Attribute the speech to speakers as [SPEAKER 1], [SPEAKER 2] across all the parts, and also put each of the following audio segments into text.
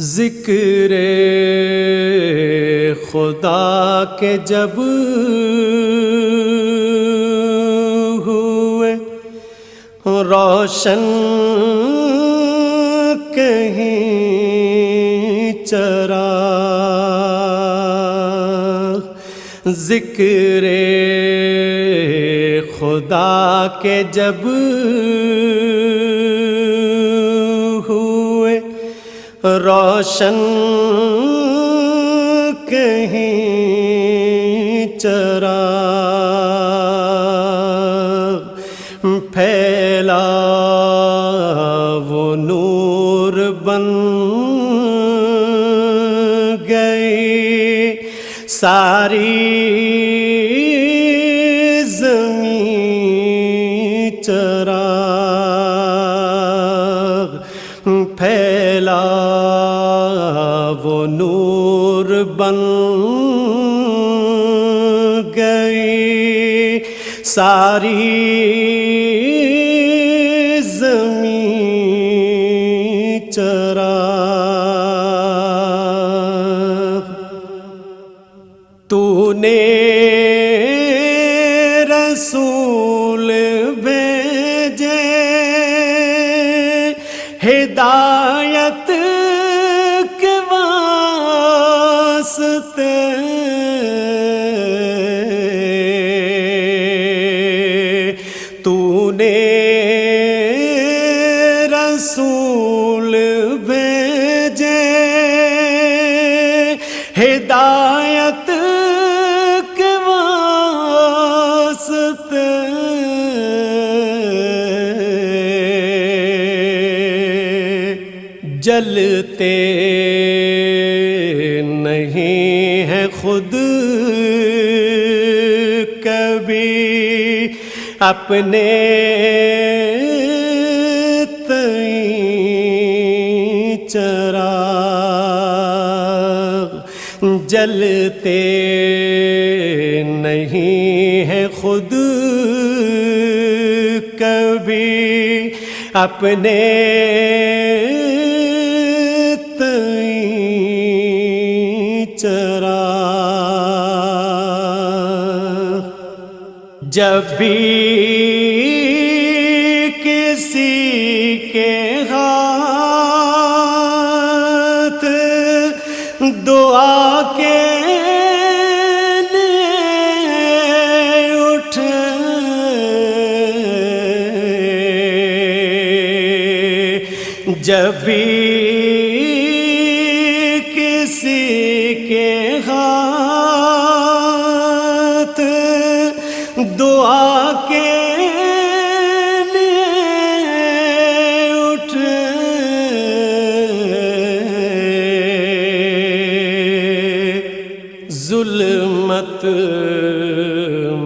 [SPEAKER 1] ذکر خدا کے جب ہوئے روشن کہیں چراغ، ذکر خدا کے جب ہوئے روشن کہیں چراغ، پھیلا وہ نور بن گئی ساری زمین چراغ، پھیلا وہ نور بن گئی ساری زمین چراغ، تو نے رسول بھیجے ہدایت کے واسطے، تو نے رسول بھیجے ہدایت کے واسطے، جلتے نہیں ہیں خود کبھی اپنے تئیں چراغ، جلتے نہیں ہیں خود کبھی اپنے تئیں چراغ، جب بھی کسی کے ہاتھ دعا کے لیے اٹھے، جب بھی کسی کے ہاتھ دعا کے لیے اٹھے، ظلمت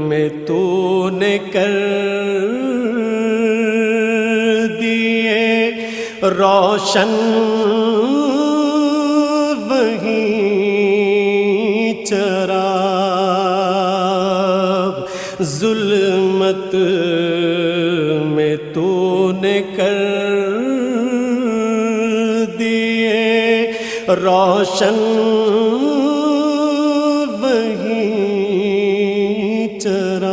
[SPEAKER 1] میں تو نے کر دیے روشن وہیں چراغ، ظلمت میں تو نے کر دیے روشن وہیں چراغ،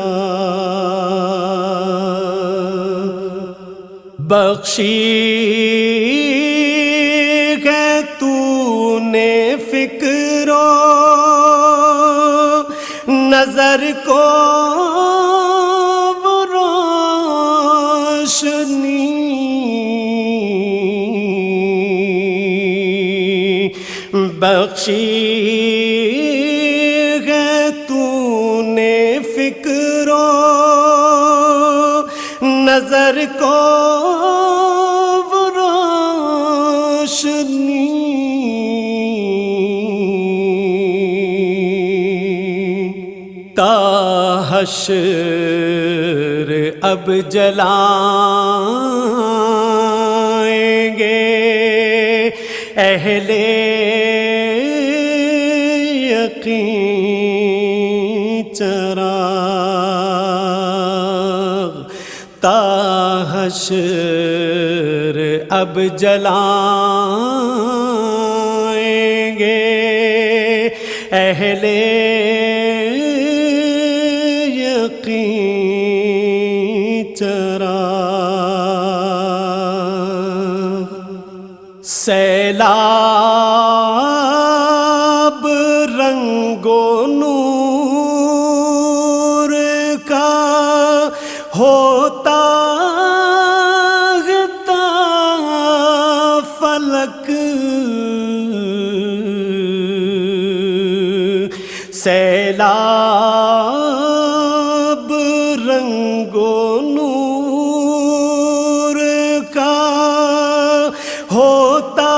[SPEAKER 1] بخشی ہے تو نے فکر و نظر کو وہ روشنی، بخشی ہے تو نے فکر و نظر کو وہ روشنی، تا حشر اب جلائیں گے اہل یقین چراغ، تا حشر اب جلائیں اہل یقین چراغ سیلاب رنگ و نور کا ہوتا فلک سیلاب رنگ و نور کا ہوتا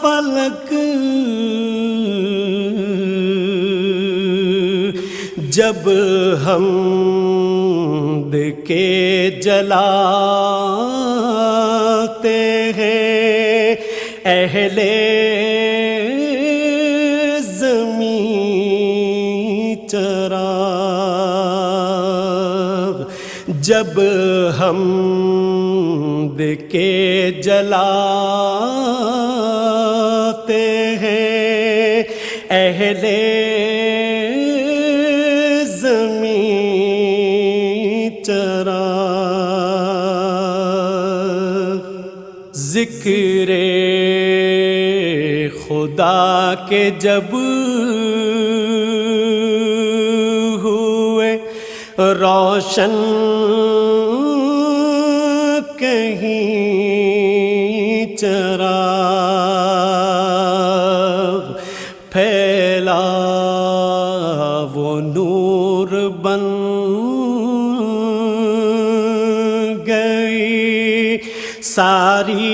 [SPEAKER 1] فلک جب ہم کے جلاتے ہیں اہل زمین چراغ جب ہم کے جلاتے ہیں اہل ذکر خدا کے جب ہوئے روشن کہیں چراغ پھیلا وہ نور بن گئی ساری